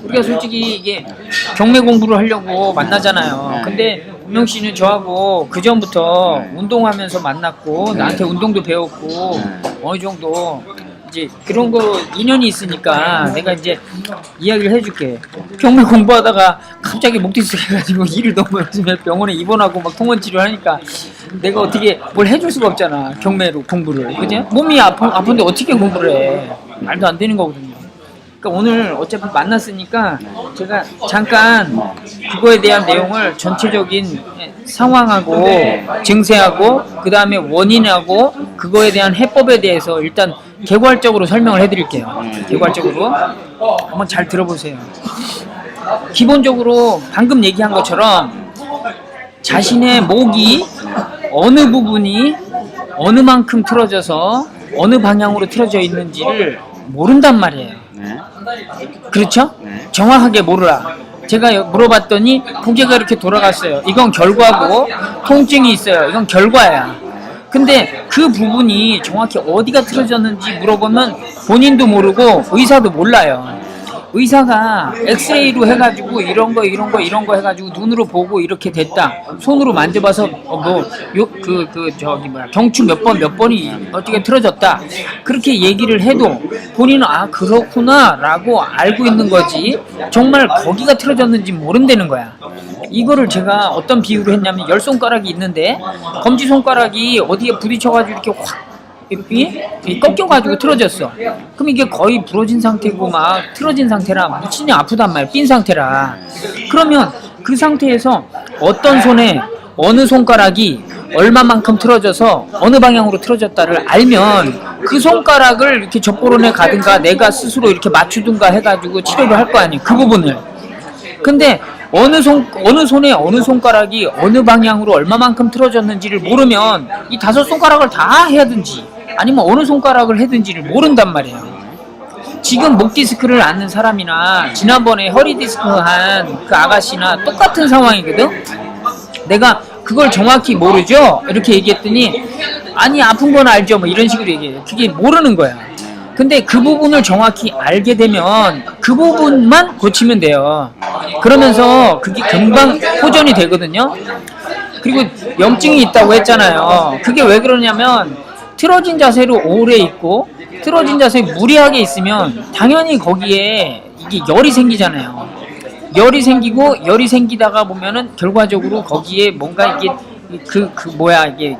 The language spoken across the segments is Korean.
우리가 솔직히 이게 경매 공부를 하려고 만나잖아요. 근데 문명 씨는 저하고 그 전부터 운동하면서 만났고 나한테 운동도 배웠고 어느 정도 이제 그런 거 인연이 있으니까 내가 이제 이야기를 해줄게. 경매 공부하다가 갑자기 목 뒤쓱해가지고 일을 너무 열심히 해 병원에 입원하고 막 통원 치료하니까 내가 어떻게 뭘 해줄 수가 없잖아. 경매로 공부를. 그지? 몸이 아픈데 어떻게 공부를 해. 말도 안 되는 거거든요. 그러니까 오늘 어차피 만났으니까 제가 잠깐 그거에 대한 내용을 전체적인 상황하고 증세하고 그 다음에 원인하고 그거에 대한 해법에 대해서 일단 개괄적으로 설명을 해드릴게요. 개괄적으로 한번 잘 들어보세요. 기본적으로 방금 얘기한 것처럼 자신의 목이 어느 부분이 어느 만큼 틀어져서 어느 방향으로 틀어져 있는지를 모른단 말이에요. 그렇죠? 정확하게 모르라. 제가 물어봤더니 고개가 이렇게 돌아갔어요. 이건 결과고 통증이 있어요. 이건 결과야. 근데 그 부분이 정확히 어디가 틀어졌는지 물어보면 본인도 모르고 의사도 몰라요. 의사가 엑스레이로 해가지고 이런 거 해가지고 눈으로 보고 이렇게 됐다. 손으로 만져봐서 경추 몇 번이 어떻게 틀어졌다. 그렇게 얘기를 해도 본인은 아 그렇구나 라고 알고 있는 거지 정말 거기가 틀어졌는지 모른다는 거야. 이거를 제가 어떤 비유로 했냐면 10손가락이 있는데 검지손가락이 어디에 부딪혀가지고 이렇게 확 이 꺾여가지고 틀어졌어. 그럼 이게 거의 부러진 상태고 막 틀어진 상태라 무치냐 아프단 말이야. 삔 상태라. 그러면 그 상태에서 어떤 손에 어느 손가락이 얼마만큼 틀어져서 어느 방향으로 틀어졌다를 알면 그 손가락을 이렇게 젖보론에 가든가 내가 스스로 이렇게 맞추든가 해가지고 치료를 할 거 아니에요. 그 부분을. 근데 어느 손에 어느 손가락이 어느 방향으로 얼마만큼 틀어졌는지를 모르면 이 5손가락을 다 해야든지 아니면 어느 손가락을 해든지를 모른단 말이에요. 지금 목 디스크를 앓는 사람이나 지난번에 허리 디스크 한 그 아가씨나 똑같은 상황이거든. 내가 그걸 정확히 모르죠? 이렇게 얘기했더니 아니 아픈 건 알죠 뭐 이런 식으로 얘기해요. 그게 모르는 거야. 근데 그 부분을 정확히 알게 되면 그 부분만 고치면 돼요. 그러면서 그게 금방 호전이 되거든요. 그리고 염증이 있다고 했잖아요. 그게 왜 그러냐면 틀어진 자세로 오래 있고 틀어진 자세에 무리하게 있으면 당연히 거기에 이게 열이 생기잖아요. 열이 생기다가 보면은 결과적으로 거기에 뭔가 이게 이게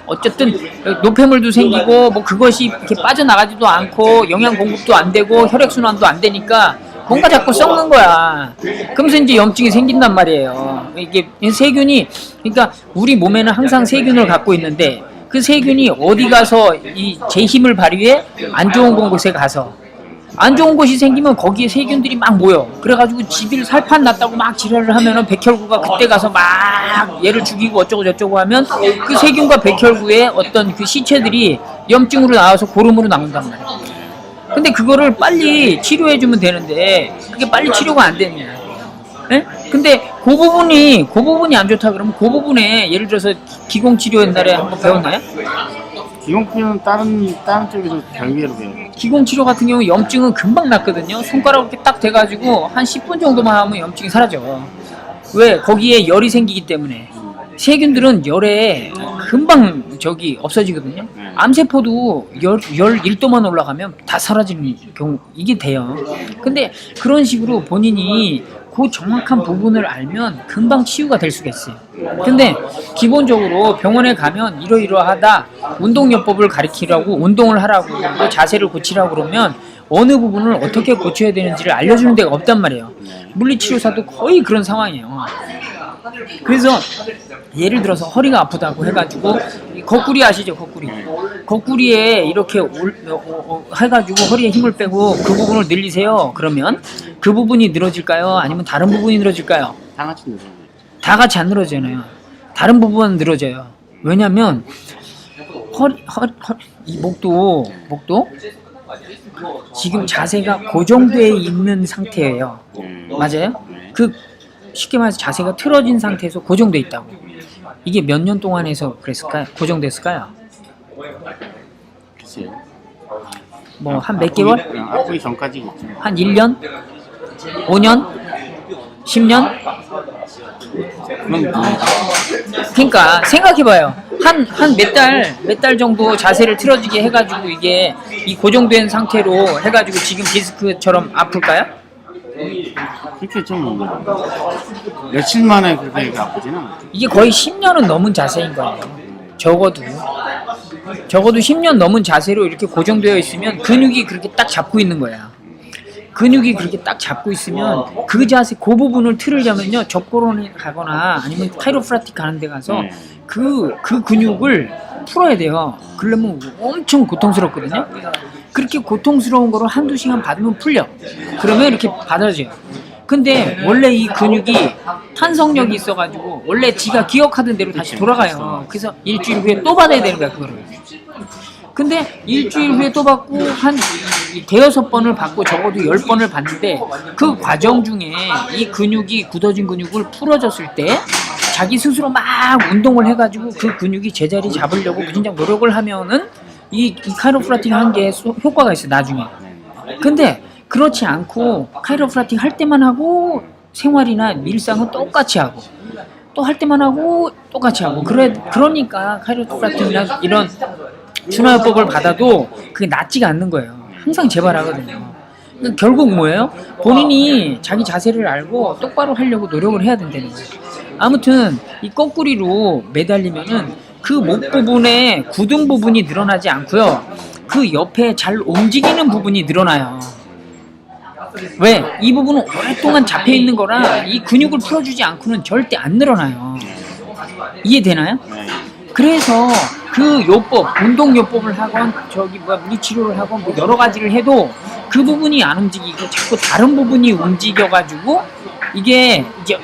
어쨌든 노폐물도 생기고 뭐 그것이 이렇게 빠져나가지도 않고 영양 공급도 안 되고 혈액 순환도 안 되니까 뭔가 자꾸 썩는 거야. 그러면서 이제 염증이 생긴단 말이에요. 이게 세균이 그러니까 우리 몸에는 항상 세균을 갖고 있는데 그 세균이 어디 가서 이 제 힘을 발휘해 안 좋은 곳에 가서 안 좋은 곳이 생기면 거기에 세균들이 막 모여. 그래가지고 지들 살판 났다고 막 지랄을 하면은 백혈구가 그때 가서 막 얘를 죽이고 어쩌고 저쩌고 하면 그 세균과 백혈구의 어떤 그 시체들이 염증으로 나와서 고름으로 나온단 말이야. 근데 그거를 빨리 치료해주면 되는데 그게 빨리 치료가 안 되냐. 예? 근데 그 부분이 안 좋다 그러면 그 부분에 예를 들어서 기공치료 옛날에 한번 배웠나요? 기공치료는 다른 쪽에서 별개로 배워요. 기공치료 같은 경우 염증은 금방 낫거든요. 손가락 이렇게 딱 대가지고 한 10분 정도만 하면 염증이 사라져. 왜? 거기에 열이 생기기 때문에. 세균들은 열에 금방 없어지거든요. 암세포도 열 1도만 올라가면 다 사라지는 경우 이게 돼요. 근데 그런 식으로 본인이 그 정확한 부분을 알면 금방 치유가 될 수가 있어요. 근데 기본적으로 병원에 가면 이러이러하다 운동요법을 가르치라고 운동을 하라고 자세를 고치라고 그러면 어느 부분을 어떻게 고쳐야 되는지를 알려주는 데가 없단 말이에요. 물리치료사도 거의 그런 상황이에요. 그래서 예를 들어서 허리가 아프다고 해가지고 거꾸리 아시죠? 거꾸리에 이렇게 해가지고 허리에 힘을 빼고 그 부분을 늘리세요. 그러면 그 부분이 늘어질까요? 아니면 다른 부분이 늘어질까요? 다 같이 늘어져요. 다 같이 안 늘어지잖아요. 다른 부분은 늘어져요. 왜냐면 이 목도 지금 자세가 고정되어 있는 상태예요. 맞아요? 그 쉽게 말해서 자세가 틀어진 상태에서 고정되어 있다고. 이게 몇 년 동안 해서 그랬을까요? 고정됐을까요? 글쎄요. 뭐 한 몇 개월? 아프기 전까지겠죠. 한 1년? 5년? 10년? 그럼 그러니까 생각해봐요. 한 몇 달 정도 자세를 틀어지게 해가지고 이게 이 고정된 상태로 해가지고 지금 디스크처럼 아플까요? 그렇게 좀 며칠 만에 그렇게 아프지는 않죠. 이게 거의 10년은 넘은 자세인 거예요. 적어도 10년 넘은 자세로 이렇게 고정되어 있으면 근육이 그렇게 딱 잡고 있는 거야. 근육이 그렇게 딱 잡고 있으면 그 자세, 그 부분을 틀으려면요, 접고론을 가거나 아니면 카이로프라틱 가는 데 가서 그 근육을 풀어야 돼요. 그러면 엄청 고통스럽거든요. 그렇게 고통스러운 거를 한두 시간 받으면 풀려. 그러면 이렇게 받아져요. 근데 원래 이 근육이 탄성력이 있어가지고 원래 지가 기억하던 대로 다시 돌아가요. 그래서 일주일 후에 또 받아야 되는 거야, 그거를. 근데 일주일 후에 또 받고 한 대여섯 번을 받고 적어도 10번을 받는데 그 과정 중에 이 근육이 굳어진 근육을 풀어줬을 때 자기 스스로 막 운동을 해가지고 그 근육이 제자리 잡으려고 진짜 노력을 하면은 이 카이로프라틱 한 게 효과가 있어요, 나중에. 근데 그렇지 않고 카이로프라틱 할 때만 하고 생활이나 일상은 똑같이 하고 또 할 때만 하고 똑같이 하고 그러니까 카이로프라틱이나 이런 준화요법을 받아도 그게 낫지가 않는 거예요. 항상 재발하거든요. 그러니까 결국 뭐예요? 본인이 자기 자세를 알고 똑바로 하려고 노력을 해야 된다는 거예요. 아무튼 이 거꾸리로 매달리면은 그 목 부분에 굳은 부분이 늘어나지 않고요. 그 옆에 잘 움직이는 부분이 늘어나요. 왜? 이 부분은 오랫동안 잡혀 있는 거라 이 근육을 풀어주지 않고는 절대 안 늘어나요. 이해되나요? 그래서 그 요법, 운동 요법을 하건 물리치료를 하건 뭐 여러 가지를 해도 그 부분이 안 움직이고 자꾸 다른 부분이 움직여가지고 이게 이제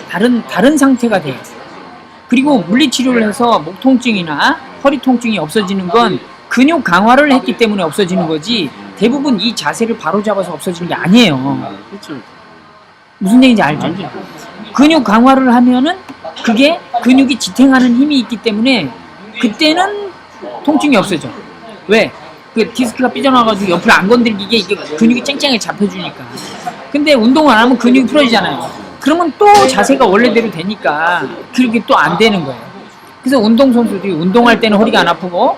다른 상태가 돼요. 그리고 물리치료를 해서 목 통증이나 허리 통증이 없어지는 건 근육 강화를 했기 때문에 없어지는 거지 대부분 이 자세를 바로 잡아서 없어지는 게 아니에요. 그렇죠. 무슨 얘기인지 알죠? 근육 강화를 하면은 그게 근육이 지탱하는 힘이 있기 때문에 그때는 통증이 없어져. 왜? 그 디스크가 삐져나와가지고 옆으로 안 건드리게 이게 근육이 쨍쨍하게 잡혀주니까. 근데 운동을 안 하면 근육이 풀어지잖아요. 그러면 또 자세가 원래대로 되니까 그렇게 또 안 되는 거예요. 그래서 운동선수들이 운동할 때는 허리가 안 아프고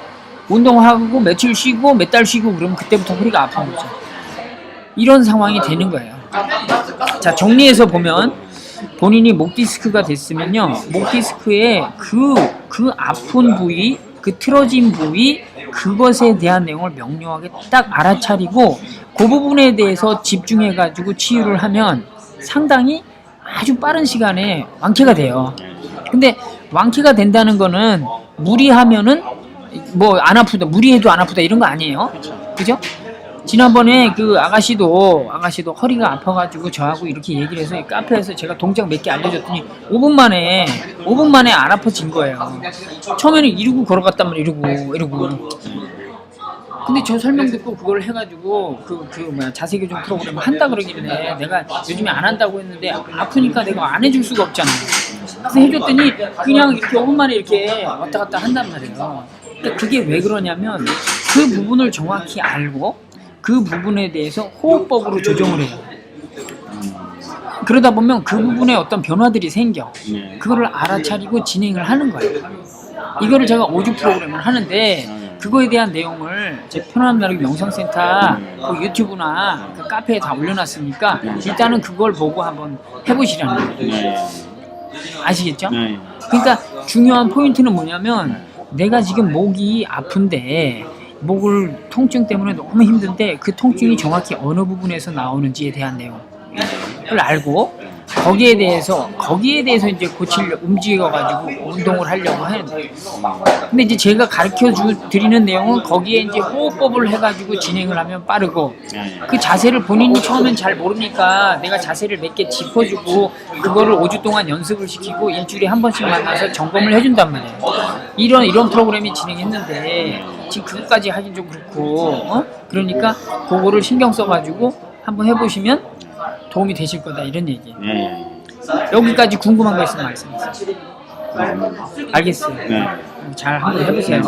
운동하고 며칠 쉬고 몇 달 쉬고 그러면 그때부터 허리가 아픈 거죠. 이런 상황이 되는 거예요. 자, 정리해서 보면 본인이 목 디스크가 됐으면요, 목 디스크의 그 아픈 부위, 그 틀어진 부위, 그것에 대한 내용을 명료하게 딱 알아차리고 그 부분에 대해서 집중해가지고 치유를 하면 상당히 아주 빠른 시간에 완쾌가 돼요. 근데 완쾌가 된다는 거는 무리하면은 뭐 안 아프다, 무리해도 안 아프다 이런 거 아니에요. 그죠? 지난번에 그 아가씨도 허리가 아파가지고 저하고 이렇게 얘기를 해서 카페에서 제가 동작 몇 개 알려줬더니 5분 만에 안 아파진 거예요. 처음에는 이러고 걸어갔단 말이에요. 이러고. 근데 저 설명 듣고 그걸 해가지고 자세 교정 프로그램 한다 그러길래 내가 요즘에 안 한다고 했는데 아프니까 내가 안 해줄 수가 없잖아요. 그래서 해줬더니 그냥 이렇게 5분 만에 이렇게 왔다 갔다 한단 말이에요. 그러니까 그게 왜 그러냐면 그 부분을 정확히 알고 그 부분에 대해서 호흡법으로 조정을 해요. 그러다 보면 그 부분에 어떤 변화들이 생겨. 그거를 알아차리고 진행을 하는 거예요. 이거를 제가 5주 프로그램을 하는데 그거에 대한 내용을 제 편안한 나라기 명상센터 그 유튜브나 그 카페에 다 올려놨으니까 일단은 그걸 보고 한번 해보시라는 거예요. 아시겠죠? 그러니까 중요한 포인트는 뭐냐면 내가 지금 목이 아픈데 목을 통증 때문에 너무 힘든데 그 통증이 정확히 어느 부분에서 나오는지에 대한 내용을 알고 거기에 대해서 이제 움직여가지고 운동을 하려고 하는데, 근데 이제 제가 가르쳐 드리는 내용은 거기에 이제 호흡법을 해가지고 진행을 하면 빠르고, 그 자세를 본인이 처음엔 잘 모르니까 내가 자세를 몇 개 짚어주고 그거를 5주 동안 연습을 시키고 일주일에 한 번씩 만나서 점검을 해준단 말이에요. 이런 프로그램이 진행했는데 지금 그것까지 하긴 좀 그렇고, 그러니까 그거를 신경 써가지고 한번 해보시면 도움이 되실 거다, 이런 얘기. 여기까지 궁금한 거 있으면 말씀하세요. 알겠어요. 잘 한번 해보세요.